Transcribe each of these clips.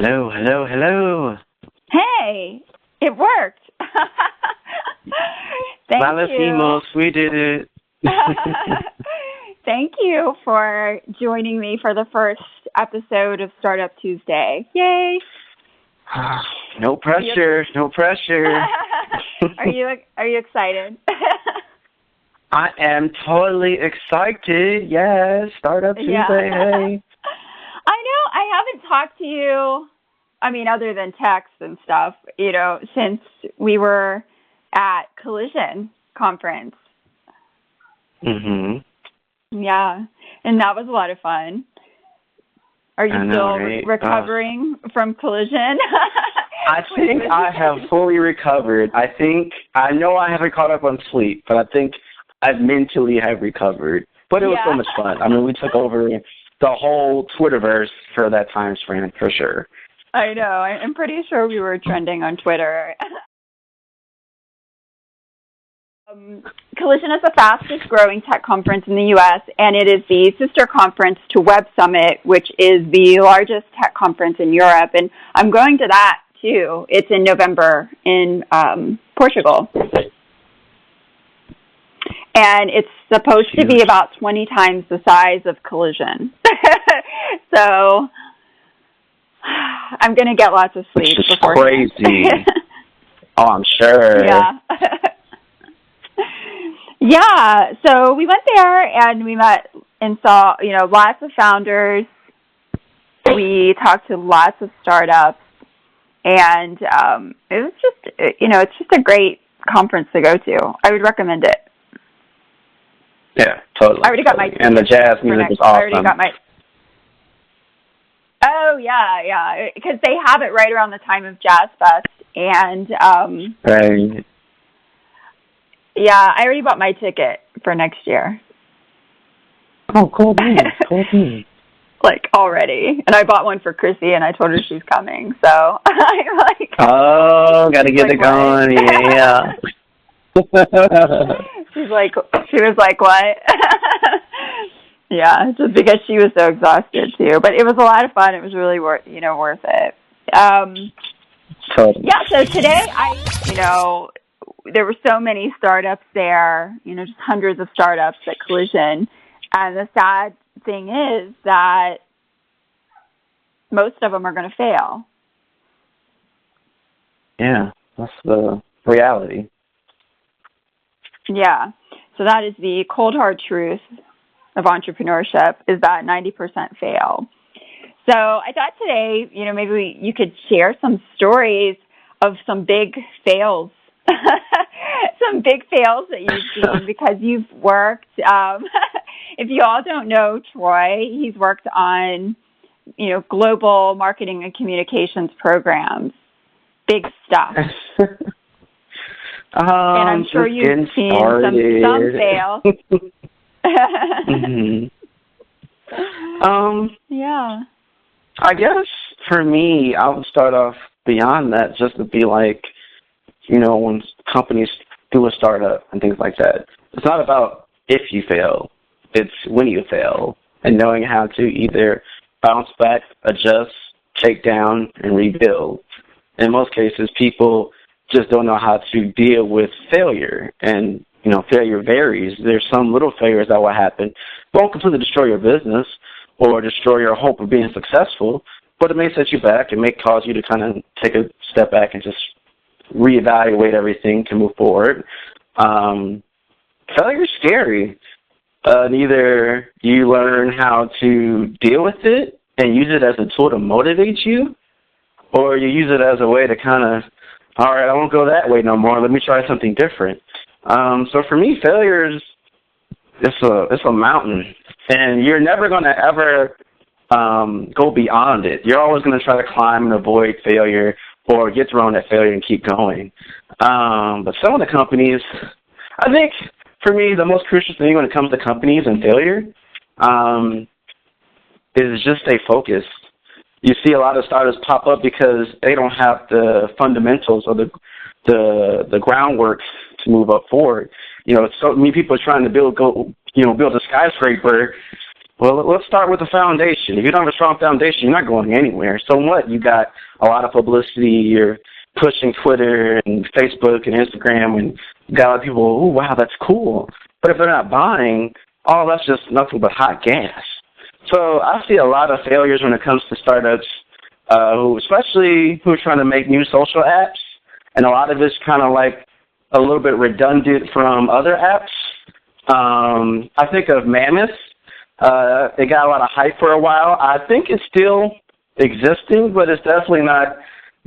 Hello, hello, hello. Hey, it worked. Thank Malicimos, we did it. Thank you for joining me for the first episode of Startup Tuesday. Yay! No pressure, no pressure. Are you excited? I am totally excited. Yes, Startup Tuesday, hey. I know. I haven't talked to you, other than text and stuff, since we were at Collision conference. Mm-hmm. Yeah, and that was a lot of fun. Are you still recovering from Collision? I think I have fully recovered. I know I haven't caught up on sleep, but I think I mentally have recovered. But it was so much fun. We took over the whole Twitterverse for that time span, for sure. I know. I'm pretty sure we were trending on Twitter. Collision is the fastest growing tech conference in the U.S., and it is the sister conference to Web Summit, which is the largest tech conference in Europe. And I'm going to that, too. It's in November in Portugal. And it's supposed to be about 20 times the size of Collision. So I'm going to get lots of sleep. Which is crazy. Oh, I'm sure. Yeah. Yeah, so we went there and we met and saw, lots of founders. We talked to lots of startups, and it was just, it's just a great conference to go to. I would recommend it. Yeah, totally. I already got my ticket. And the jazz music was awesome. I already got my. Oh yeah, because they have it right around the time of Jazz Fest, and right. Yeah, I already bought my ticket for next year. Oh, cool beans. Like, already. And I bought one for Chrissy, and I told her she's coming. So, I'm like... Oh, got to get it going. Yeah. She was like, what? Yeah, just because she was so exhausted, too. But it was a lot of fun. It was really worth it. Totally. Yeah, so today, there were so many startups there, just hundreds of startups at Collision. And the sad thing is that most of them are going to fail. Yeah, that's the reality. Yeah. So that is the cold, hard truth of entrepreneurship, is that 90% fail. So I thought today, maybe you could share some stories of some big fails. Some big fails that you've seen because you've worked. If you all don't know Troy, he's worked on, global marketing and communications programs. Big stuff. And I'm sure you've seen some fails. Mm-hmm. Yeah. I guess for me, I would start off beyond that just to be like, when companies do a startup and things like that, it's not about if you fail, it's when you fail, and knowing how to either bounce back, adjust, take down, and rebuild. In most cases, people just don't know how to deal with failure, and, failure varies. There's some little failures that will happen, won't completely destroy your business or destroy your hope of being successful, but it may set you back. It may cause you to kind of take a step back and just reevaluate everything to move forward. Failure's scary. Either you learn how to deal with it and use it as a tool to motivate you, or you use it as a way to kind of, all right, I won't go that way no more. Let me try something different. So for me, failure is it's a mountain, and you're never going to ever go beyond it. You're always going to try to climb and avoid failure, or get thrown at failure and keep going. But some of the companies, I think, for me, the most crucial thing when it comes to companies and failure is just stay focused. You see a lot of startups pop up because they don't have the fundamentals or the groundwork to move up forward. So many people are trying to build a skyscraper Well, let's start with the foundation. If you don't have a strong foundation, you're not going anywhere. So what? You got a lot of publicity. You're pushing Twitter and Facebook and Instagram, and you got a lot of people, oh, wow, that's cool. But if they're not buying, oh, that's just nothing but hot gas. So I see a lot of failures when it comes to startups, especially who are trying to make new social apps, and a lot of it's kind of like a little bit redundant from other apps. I think of Mammoth. It got a lot of hype for a while. I think it's still existing, but it's definitely not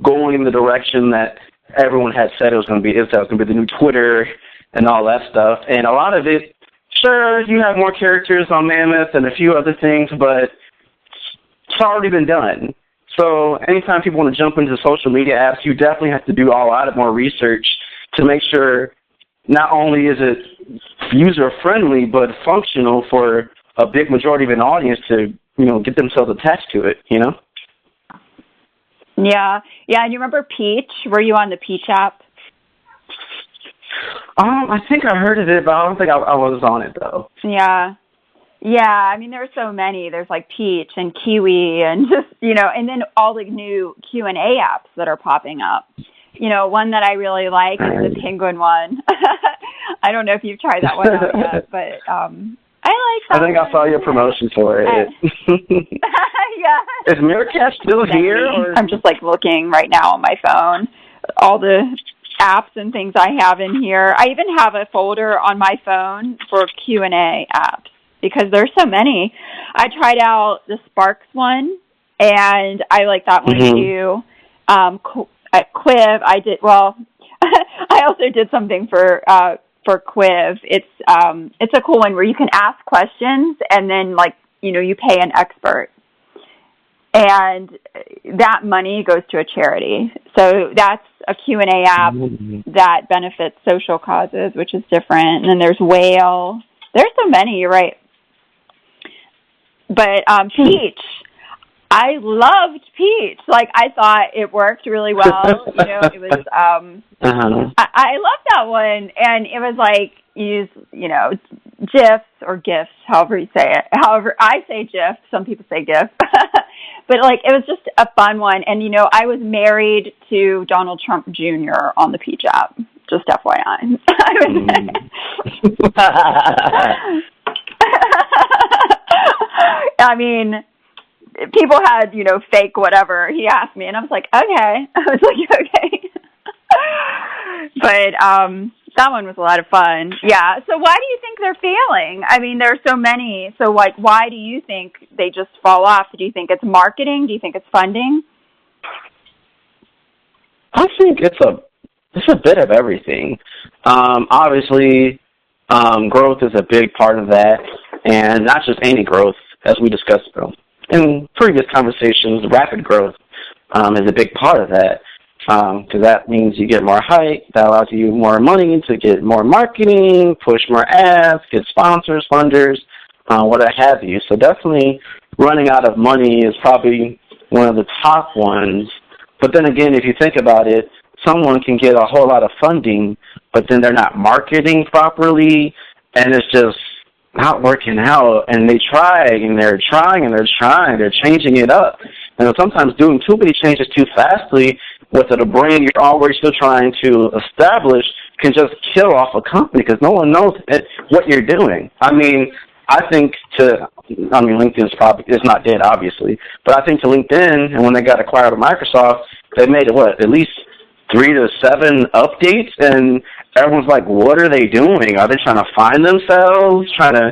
going in the direction that everyone had said it was going to be. It was going to be the new Twitter and all that stuff. And a lot of it, sure, you have more characters on Mammoth and a few other things, but it's already been done. So anytime people want to jump into social media apps, you definitely have to do a lot more research to make sure not only is it user-friendly, but functional for a big majority of an audience to, get themselves attached to it, Yeah. And you remember Peach? Were you on the Peach app? I think I heard of it, but I don't think I was on it, though. Yeah. I mean, there are so many. There's like Peach and Kiwi and just, and then all the new Q&A apps that are popping up. One that I really like is the Penguin one. I don't know if you've tried that one out yet, but I like that. I think I saw your promotion for it. Yeah. Is Meerkat still here? Or? I'm just like looking right now on my phone, all the apps and things I have in here. I even have a folder on my phone for Q&A apps because there's so many. I tried out the Sparks one, and I like that one too. At Quiv, I did I also did something for Quiv. It's a cool one where you can ask questions and then you pay an expert, and that money goes to a charity. So that's a Q&A app that benefits social causes, which is different. And then there's Whale. There's so many. You're right. But Peach. I loved Peach. I thought it worked really well. It was, I loved that one. And it was use, GIFs or GIFs, however you say it. However, I say GIF. Some people say GIF. But, it was just a fun one. And, I was married to Donald Trump Jr. on the Peach app. Just FYI. I mean, people had, fake whatever he asked me, and I was like, okay. Okay. But that one was a lot of fun. Yeah. So why do you think they're failing? I mean, there are so many. So, why do you think they just fall off? Do you think it's marketing? Do you think it's funding? I think it's a bit of everything. Obviously, growth is a big part of that, and not just any growth, as we discussed in previous conversations. Rapid growth is a big part of that, because that means you get more hype. That allows you more money to get more marketing, push more ads, get sponsors, funders, what have you. So definitely running out of money is probably one of the top ones. But then again, if you think about it, someone can get a whole lot of funding, but then they're not marketing properly, and it's just not working out. And they try, and they're trying, and they're trying. They're changing it up. And sometimes doing too many changes too fastly with a brand you're already still trying to establish can just kill off a company because no one knows what you're doing. I mean, LinkedIn is not dead, obviously, but I think to LinkedIn, and when they got acquired by Microsoft, they made at least 3 to 7 updates, and everyone's like, what are they doing? Are they trying to find themselves, trying to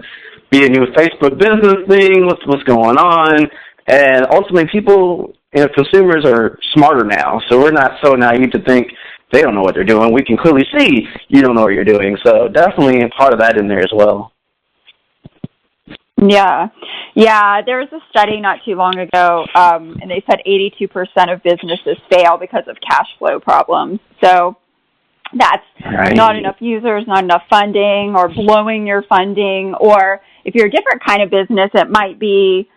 be a new Facebook business thing? What's going on? And ultimately, people, consumers are smarter now, so we're not so naive to think they don't know what they're doing. We can clearly see you don't know what you're doing, so definitely part of that in there as well. Yeah. There was a study not too long ago, and they said 82% of businesses fail because of cash flow problems. So that's not enough users, not enough funding, or blowing your funding. Or if you're a different kind of business, it might be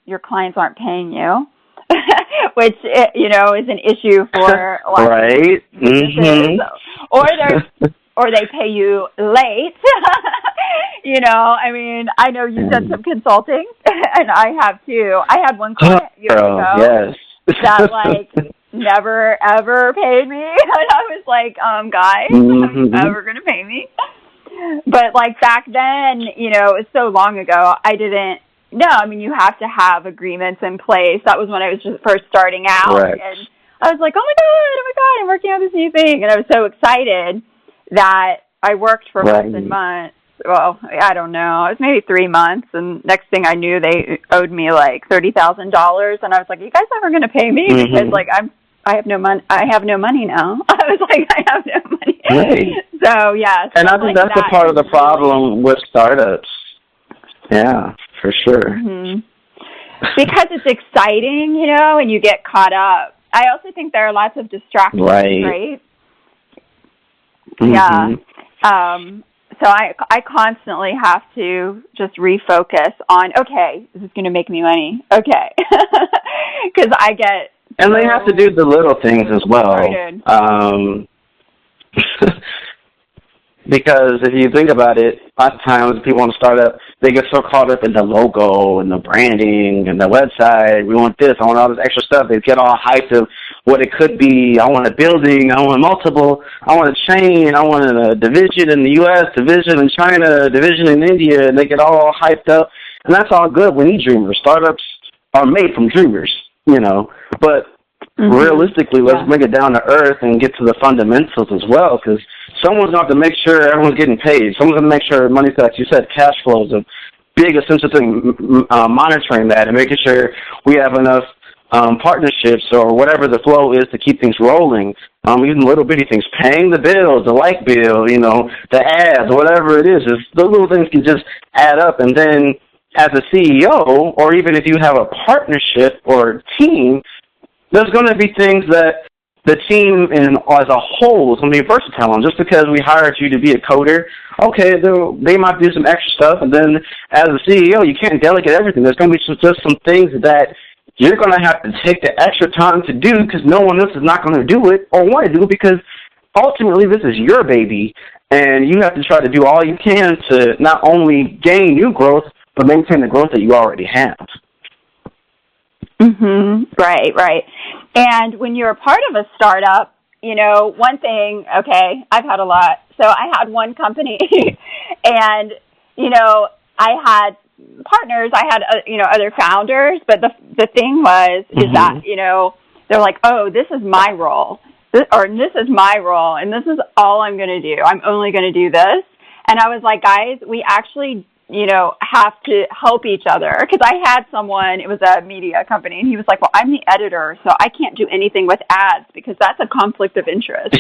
your clients aren't paying you, which is an issue for a lot of businesses. or they pay you late. I mean, I know you've done some consulting, and I have too. I had one client years ago that never ever paid me, and I was like, guys, are you ever gonna pay me? But back then, it was so long ago, I didn't. No, I mean, you have to have agreements in place. That was when I was just first starting out, Correct. And I was like, oh my God, I'm working on this new thing. And I was so excited that I worked for months and months. Well, I don't know. It was maybe 3 months. And next thing I knew, they owed me $30,000. And I was like, you guys ever going to pay me? Because I have no money. I have no money now. I was like, I have no money. Right. So, yeah. And I think that's a part of the problem with startups. Yeah, for sure. Mm-hmm. Because it's exciting, and you get caught up. I also think there are lots of distractions, right? Mm-hmm. Yeah. So I constantly have to just refocus on, okay, this is going to make me money. Okay. Because I get... And they have to do the little things as well. Because if you think about it, lots of times people want to start up, they get so caught up in the logo and the branding and the website. We want this, I want all this extra stuff. They get all hyped of what it could be. I want a building, I want multiple, I want a chain, I want a division in the U.S., division in China, division in India, and they get all hyped up. And that's all good. We need dreamers. Startups are made from dreamers, But realistically, let's bring it down to earth and get to the fundamentals as well, because someone's going to have to make sure everyone's getting paid. Someone's going to make sure money's, like you said, cash flow is a big essential thing, monitoring that and making sure we have enough partnerships or whatever the flow is to keep things rolling. Even little bitty things, paying the bills, the light bill, the ads, whatever it is. Those little things can just add up. And then as a CEO, or even if you have a partnership or team, there's going to be things that the team as a whole is going to be versatile on. Just because we hired you to be a coder, okay, they might do some extra stuff, and then as a CEO, you can't delegate everything. There's going to be just some things that you're going to have to take the extra time to do because no one else is not going to do it or want to do it, because ultimately this is your baby, and you have to try to do all you can to not only gain new growth, but maintain the growth that you already have. Right. And when you're a part of a startup, one thing, okay, I've had a lot. So I had one company and, I had partners, I had, other founders, but the thing was, is that, they're like, oh, this is my role, this is my role, and this is all I'm going to do. I'm only going to do this. And I was like, guys, we actually have to help each other. Because I had someone, it was a media company, and he was like, well, I'm the editor, so I can't do anything with ads because that's a conflict of interest,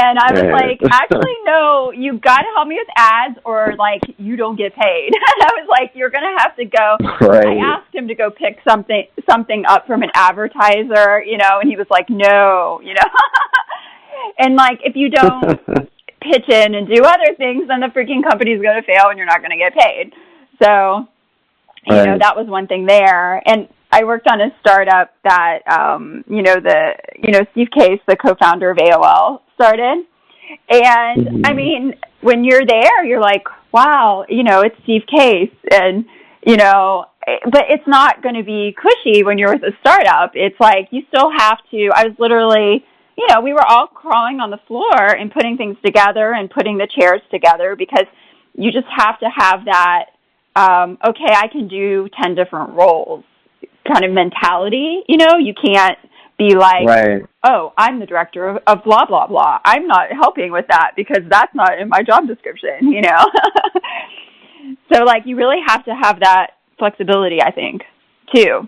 And I was like, actually, no, you got to help me with ads or, you don't get paid. And I was like, you're going to have to go. Right. I asked him to go pick something up from an advertiser, and he was like, no, And, if you don't pitch in and do other things, then the freaking company's going to fail and you're not going to get paid. So, that was one thing there. And I worked on a startup that, Steve Case, the co-founder of AOL, started. And, I mean, when you're there, you're like, wow, it's Steve Case. And, but it's not going to be cushy when you're with a startup. It's like you still have to, I was literally... we were all crawling on the floor and putting things together and putting the chairs together because you just have to have that, okay, I can do 10 different roles kind of mentality. You can't be like, right. Oh, I'm the director of blah, blah, blah. I'm not helping with that because that's not in my job description, So, you really have to have that flexibility, I think, too,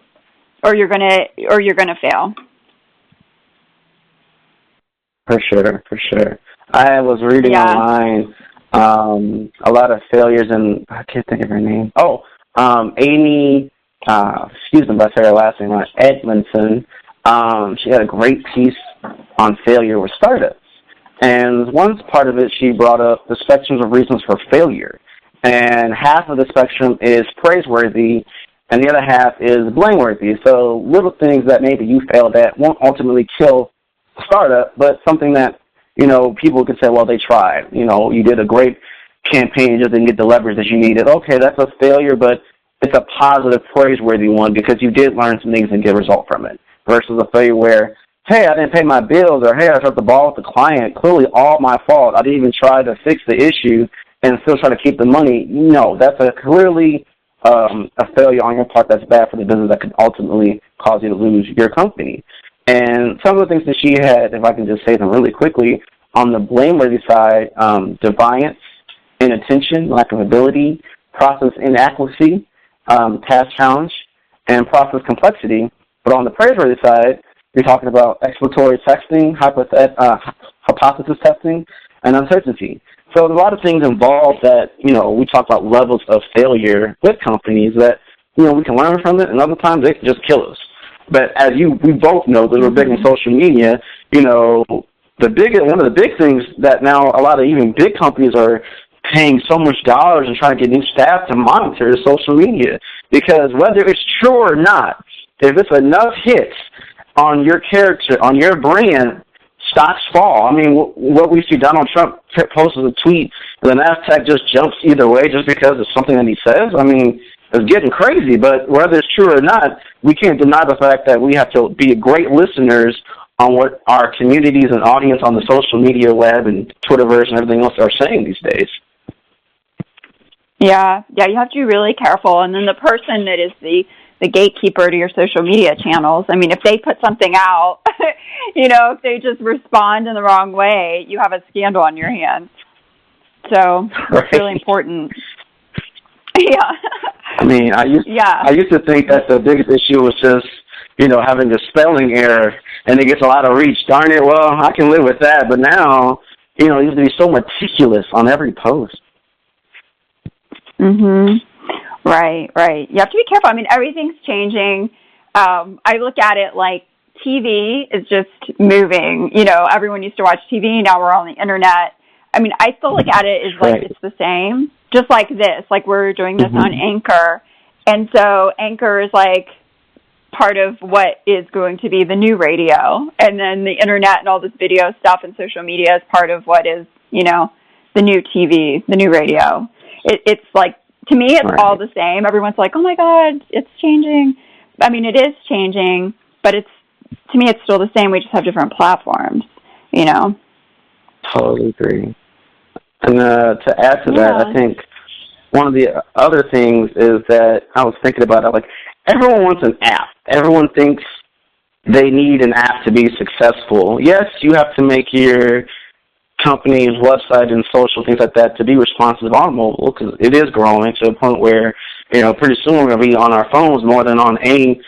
or you're gonna fail. For sure. I was reading online a lot of failures, and I can't think of her name. Amy, excuse me if I say her last name, Edmondson. She had a great piece on failure with startups. And one part of it, she brought up the spectrums of reasons for failure. And half of the spectrum is praiseworthy, and the other half is blameworthy. So little things that maybe you failed at won't ultimately kill startup, but something that people could say, well, they tried. You did a great campaign, just didn't get the leverage that you needed. Okay, that's a failure, but it's a positive, praiseworthy one because you did learn some things and get a result from it, versus a failure where, hey, I didn't pay my bills, or hey, I dropped the ball with the client. Clearly all my fault. I didn't even try to fix the issue and still try to keep the money. No, that's clearly a failure on your part that's bad for the business that could ultimately cause you to lose your company. And some of the things that she had, if I can just say them really quickly, on the blameworthy side, defiance, inattention, lack of ability, process inadequacy, task challenge, and process complexity. But on the praiseworthy side, you're talking about exploratory testing, hypothesis testing, and uncertainty. So there's a lot of things involved that, we talk about levels of failure with companies that, we can learn from it, and other times they can just kill us. But as we both know, because we're big in social media, one of the big things that now a lot of even big companies are paying so much dollars and trying to get new staff to monitor is social media. Because whether it's true or not, if it's enough hits on your character, on your brand, stocks fall. I mean, what we see, Donald Trump posts a tweet, and the NASDAQ just jumps either way just because of something that he says. I mean, it's getting crazy, but whether it's true or not, we can't deny the fact that we have to be great listeners on what our communities and audience on the social media web and Twitterverse and everything else are saying these days. Yeah, you have to be really careful. And then the person that is the gatekeeper to your social media channels, I mean, if they put something out, if they just respond in the wrong way, you have a scandal on your hands. So it's really important. Yeah. I mean, I used to think that the biggest issue was just, having a spelling error, and it gets a lot of reach. Darn it, well, I can live with that. But now, you have to be so meticulous on every post. Right. You have to be careful. I mean, everything's changing. I look at it like TV is just moving. Everyone used to watch TV. Now we're on the internet. I mean, I still look at it as like it's the same, just like this. Like we're doing this on Anchor. And so Anchor is like part of what is going to be the new radio. And then the internet and all this video stuff and social media is part of what is, the new TV, the new radio. It's like, to me, it's all the same. Everyone's like, oh my God, it's changing. I mean, it is changing, but to me, it's still the same. We just have different platforms, Totally agree. And to add to that, I think one of the other things is that I was thinking about it, like everyone wants an app. Everyone thinks they need an app to be successful. Yes, you have to make your company's website and social things like that to be responsive on mobile, because it is growing to a point where, pretty soon we're going to be on our phones more than on any,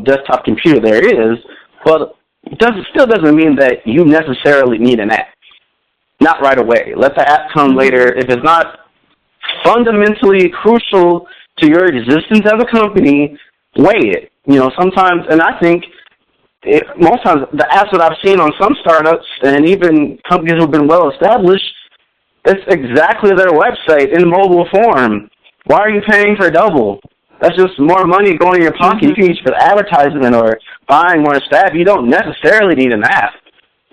desktop computer there is. But it still doesn't mean that you necessarily need an app. Not right away. Let the app come later. If it's not fundamentally crucial to your existence as a company, weigh it. Sometimes, and I think most times the apps that I've seen on some startups and even companies who've been well established, it's exactly their website in mobile form. Why are you paying for double? That's just more money going in your pocket. You can use it for advertisement or buying more staff. You don't necessarily need an app.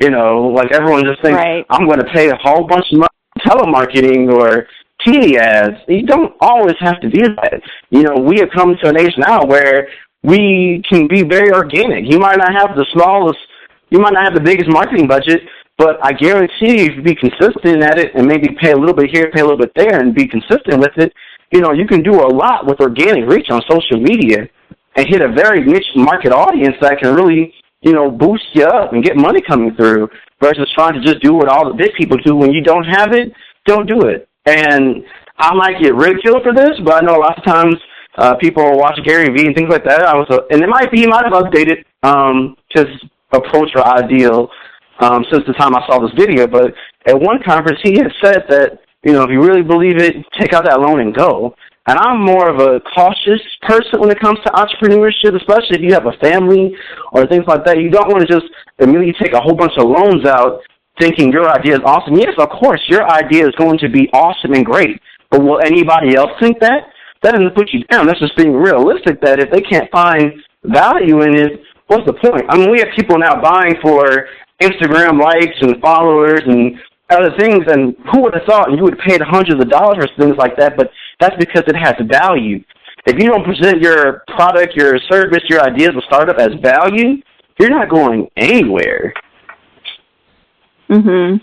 Like everyone just thinks, I'm going to pay a whole bunch of money for telemarketing or TV ads. You don't always have to do that. We have come to an age now where we can be very organic. You might not have the biggest marketing budget, but I guarantee you, if you be consistent at it and maybe pay a little bit here, pay a little bit there, and be consistent with it, you can do a lot with organic reach on social media and hit a very niche market audience that can really, boost you up and get money coming through versus trying to just do what all the big people do. When you don't have it, don't do it. And I might get ridiculed for this, but I know a lot of times people watch Gary Vee and things like that. And he might have updated his approach or ideal since the time I saw this video. But at one conference, he had said that, if you really believe it, take out that loan and go. And I'm more of a cautious person when it comes to entrepreneurship, especially if you have a family or things like that. You don't want to just immediately take a whole bunch of loans out thinking your idea is awesome. Yes, of course, your idea is going to be awesome and great. But will anybody else think that? That doesn't put you down. That's just being realistic that if they can't find value in it, what's the point? I mean, we have people now buying for Instagram likes and followers and other things, and who would have thought? And you would have paid hundreds of dollars for things like that, but that's because it has value. If you don't present your product, your service, your ideas of startup as value, you're not going anywhere. Mhm.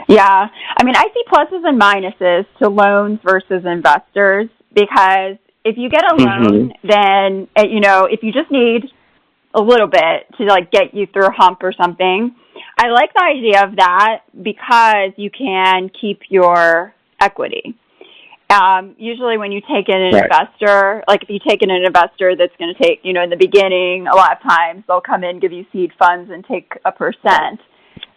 Yeah. I mean, I see pluses and minuses to loans versus investors, because if you get a loan, then, if you just need a little bit to like get you through a hump or something, I like the idea of that because you can keep your equity. Usually when you take in an investor, like if you take in an investor that's going to take, in the beginning, a lot of times they'll come in, give you seed funds and take a %.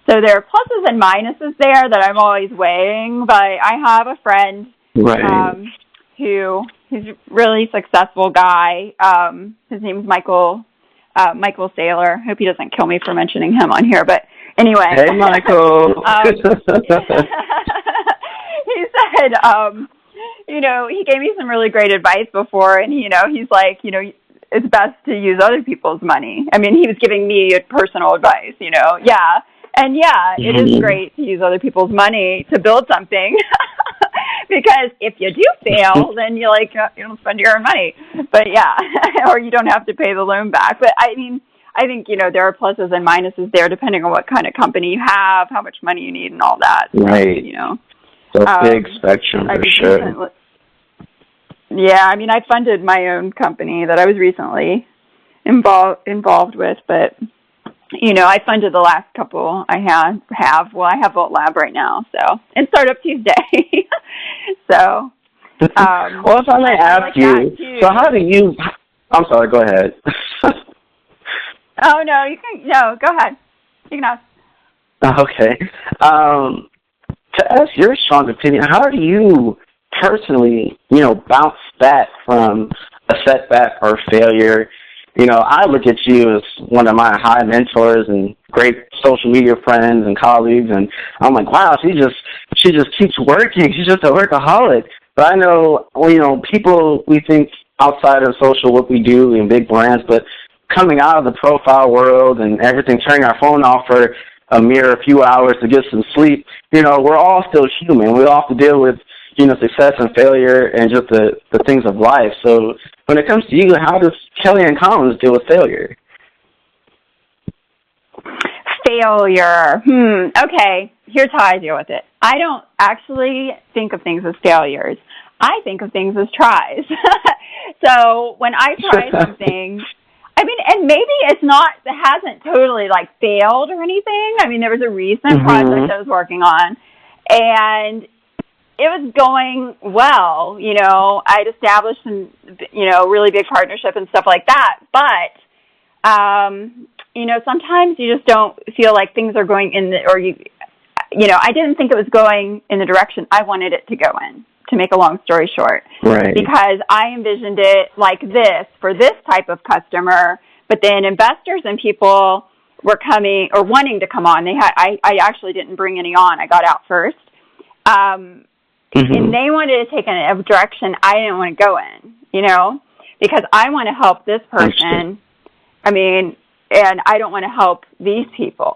So there are pluses and minuses there that I'm always weighing, but I have a friend who's a really successful guy. His name's Michael Saylor. I hope he doesn't kill me for mentioning him on here, but anyway. Hey, Michael. He said, he gave me some really great advice before, and, he's like, it's best to use other people's money. I mean, he was giving me personal advice, yeah. And yeah, it is great to use other people's money to build something because if you do fail, then you don't spend your own money. But yeah, or you don't have to pay the loan back. But I mean, I think, there are pluses and minuses there depending on what kind of company you have, how much money you need and all that. Right. So, it's a big spectrum for sure. Yeah, I mean, I funded my own company that I was recently involved with, but I funded the last couple I have. Well, I have Volt Lab right now, so, and Startup Tuesday. So, well, if I may ask you, so how do you? I'm sorry. Go ahead. Oh no, you can. No, go ahead. You can ask. Okay. To ask your strong opinion, how do you personally, bounce back from a setback or failure? I look at you as one of my high mentors and great social media friends and colleagues, and I'm like, wow, she just keeps working. She's just a workaholic. But I know, people, we think outside of social what we do in big brands, but coming out of the profile world and everything, turning our phone off for a mere few hours to get some sleep, we're all still human. We all have to deal with, success and failure and just the things of life. So when it comes to you, how does Kellyanne Collins deal with failure? Failure. Okay, here's how I deal with it. I don't actually think of things as failures. I think of things as tries. So when I try something, I mean, and maybe it hasn't totally failed or anything. I mean, there was a recent project I was working on, and it was going well. I'd established some, really big partnership and stuff like that. But, sometimes you just don't feel like things are going I didn't think it was going in the direction I wanted it to go in, to make a long story short. Right. Because I envisioned it like this for this type of customer, but then investors and people were coming or wanting to come on. I actually didn't bring any on. I got out first. And they wanted to take in a direction I didn't want to go in, because I want to help this person. I mean, and I don't want to help these people.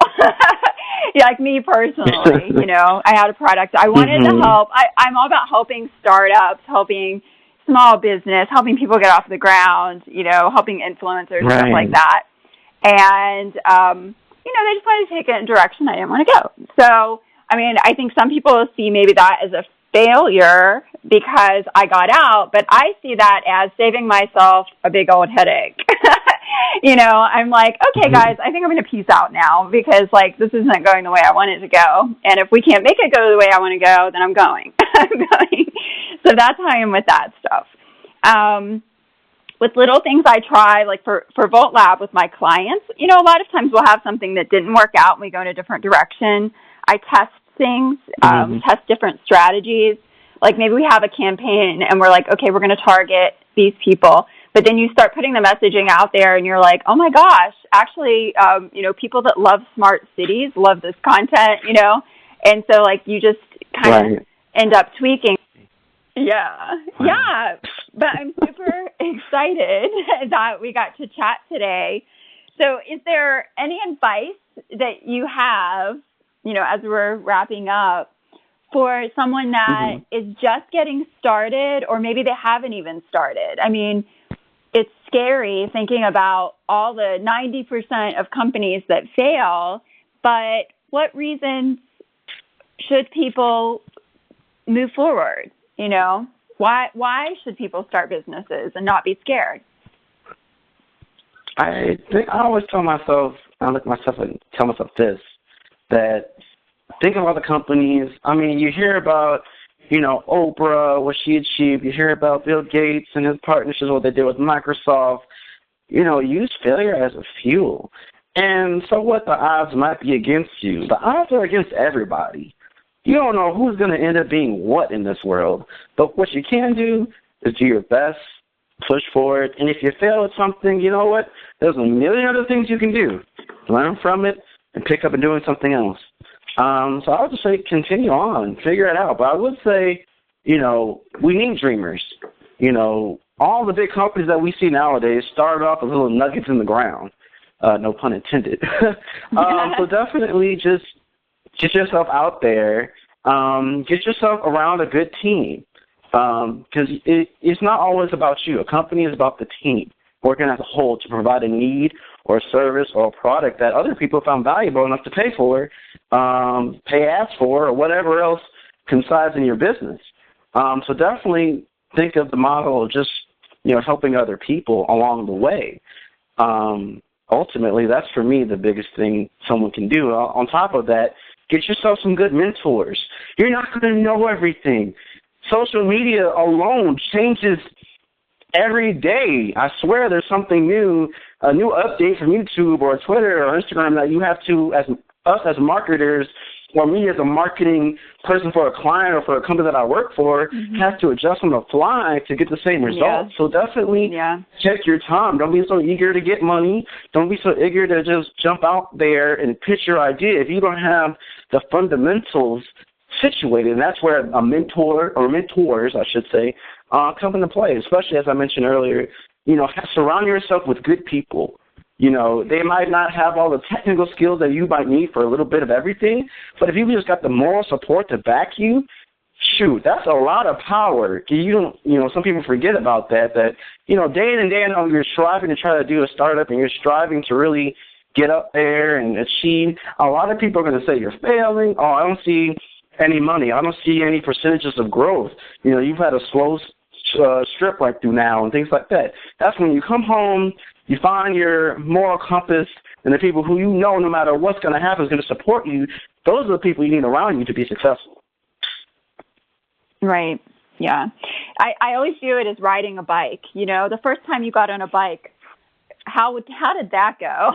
Like me personally, I had a product I wanted to help. I'm all about helping startups, helping small business, helping people get off the ground, helping influencers, stuff like that. And, they just wanted to take it in a direction I didn't want to go. So, I mean, I think some people see maybe that as a failure because I got out, but I see that as saving myself a big old headache. I'm like, okay, guys, I think I'm going to peace out now because, this isn't going the way I want it to go. And if we can't make it go the way I want to go, then I'm going. So that's how I am with that stuff. With little things I try, for Volt Lab with my clients, a lot of times we'll have something that didn't work out and we go in a different direction. I test things, test different strategies. Like maybe we have a campaign and we're like, okay, we're going to target these people. But then you start putting the messaging out there and you're like, oh my gosh, actually, people that love smart cities love this content, And so you just kind of end up tweaking. Yeah. Yeah. But I'm super excited that we got to chat today. So is there any advice that you have, as we're wrapping up, for someone that is just getting started, or maybe they haven't even started? I mean, it's scary thinking about all the 90% of companies that fail, but what reasons should people move forward? Why should people start businesses and not be scared? I always tell myself, I look at myself and tell myself this, that think about the companies. I mean, you hear about, Oprah, what she achieved. You hear about Bill Gates and his partnerships, what they did with Microsoft. Use failure as a fuel. And so what the odds might be against you? The odds are against everybody. You don't know who's going to end up being what in this world. But what you can do is do your best, push forward. And if you fail at something, you know what? There's a million other things you can do. Learn from it and pick up and doing something else. So I would just say continue on, figure it out. But I would say, we need dreamers. All the big companies that we see nowadays started off as little nuggets in the ground. No pun intended. So definitely just get yourself out there. Get yourself around a good team. Because it's not always about you. A company is about the team, working as a whole to provide a need or a service or a product that other people found valuable enough to pay for, ask for, or whatever else coincides in your business. So definitely think of the model of just, helping other people along the way. Ultimately, that's for me the biggest thing someone can do. On top of that, get yourself some good mentors. You're not going to know everything. Social media alone changes every day. I swear there's something new, a new update from YouTube or Twitter or Instagram that you have to, as marketers, or me as a marketing person for a client or for a company that I work for, have to adjust on the fly to get the same results. So definitely check your time. Don't be so eager to get money. Don't be so eager to just jump out there and pitch your idea. If you don't have the fundamentals situated, and that's where a mentor, or mentors, I should say, come into play, especially as I mentioned earlier, surround yourself with good people. They might not have all the technical skills that you might need for a little bit of everything, but if you just got the moral support to back you, shoot, that's a lot of power. Some people forget about that, day in and day out, you're striving to try to do a startup and you're striving to really get up there and achieve. A lot of people are going to say you're failing. Oh, I don't see any money. I don't see any percentages of growth. You've had a slow strip right through now and things like that. That's when you come home, you find your moral compass, and the people who no matter what's going to happen is going to support you. Those are the people you need around you to be successful. Right. Yeah. I always view it as riding a bike. The first time you got on a bike, how did that go?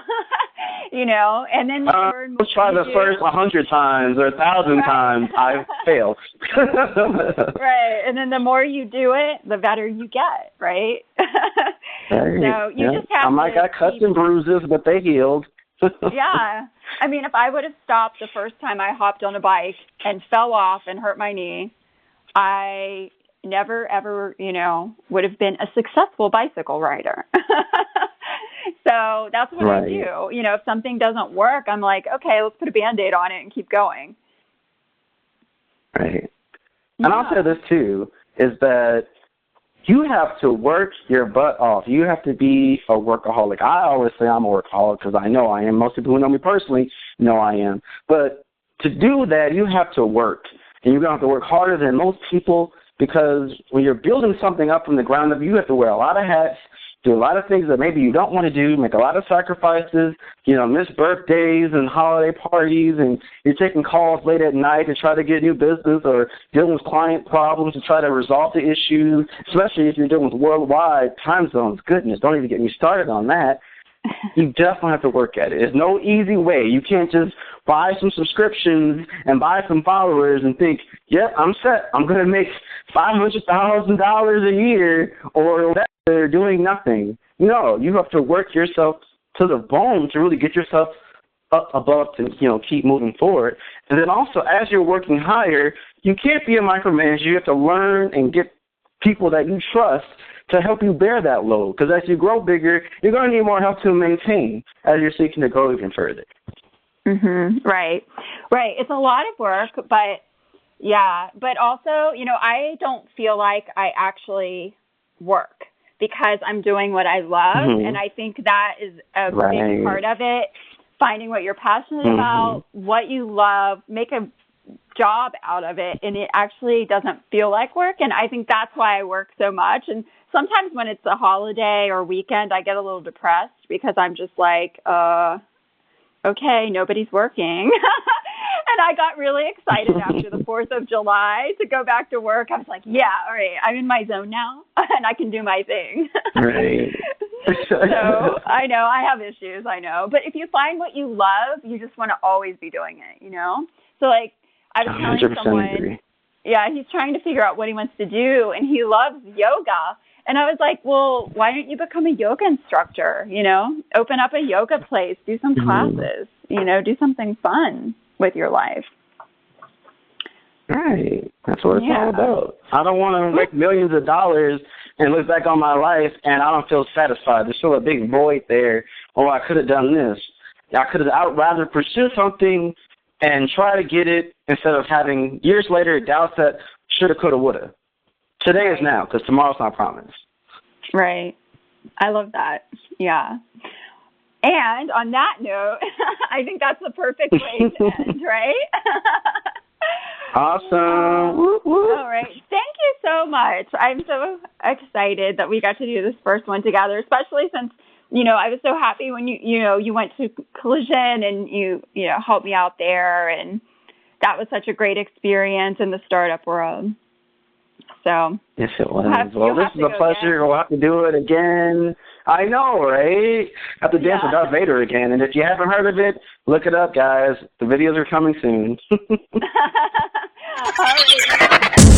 And then let's try the first 100 times or 1,000 times. I failed. Right. And then the more you do it, the better you get, right? So you just have I might got cuts and bruises, but they healed. Yeah. I mean, if I would have stopped the first time I hopped on a bike and fell off and hurt my knee, I never, ever, would have been a successful bicycle rider. So that's what I do. If something doesn't work, I'm like, okay, let's put a Band-Aid on it and keep going. Right. And I'll say this, too, is that you have to work your butt off. You have to be a workaholic. I always say I'm a workaholic because I know I am. Most people who know me personally know I am. But to do that, you have to work. And you're going to have to work harder than most people, because when you're building something up from the ground up, you have to wear a lot of hats, do a lot of things that maybe you don't want to do, make a lot of sacrifices, miss birthdays and holiday parties, and you're taking calls late at night to try to get new business or dealing with client problems to try to resolve the issue, especially if you're dealing with worldwide time zones. Goodness, don't even get me started on that. You definitely have to work at it. There's no easy way. You can't just buy some subscriptions and buy some followers and think, yep, I'm set. I'm going to make $500,000 a year or whatever, doing nothing. No, you have to work yourself to the bone to really get yourself up above to, keep moving forward. And then also, as you're working higher, you can't be a micromanager. You have to learn and get people that you trust to help you bear that load. Because as you grow bigger, you're going to need more help to maintain as you're seeking to grow even further. Right. Right. It's a lot of work, but yeah, but also, I don't feel like I actually work because I'm doing what I love. And I think that is a big part of it. Finding what you're passionate about, what you love, make a job out of it, and it actually doesn't feel like work. And I think that's why I work so much. And sometimes when it's a holiday or weekend, I get a little depressed because I'm just like, okay, nobody's working. And I got really excited after the 4th of July to go back to work. I was like, yeah, all right, I'm in my zone now, and I can do my thing. Right. So I know I have issues, I know. But if you find what you love, you just want to always be doing it, So, like, I was telling someone, agree. Yeah, he's trying to figure out what he wants to do, and he loves yoga. And I was like, well, why don't you become a yoga instructor, Open up a yoga place, do some classes, do something fun with your life. Right. That's what it's all about. I don't want to make millions of dollars and look back on my life and I don't feel satisfied. There's still a big void there. Oh, I could have done this. I'd rather pursue something and try to get it instead of having years later doubts that shoulda, coulda, woulda. Today is now because tomorrow's not promised. Right. I love that. Yeah. And on that note, I think that's the perfect way to end, right? Awesome. Whoop, whoop. All right. Thank you so much. I'm so excited that we got to do this first one together, especially since, I was so happy when you went to Collision and you helped me out there. And that was such a great experience in the startup world. So yes, it was. Well, this is a pleasure. Again. We'll have to do it again. I know, right? Have to dance with Darth Vader again. And if you haven't heard of it, look it up, guys. The videos are coming soon. All right.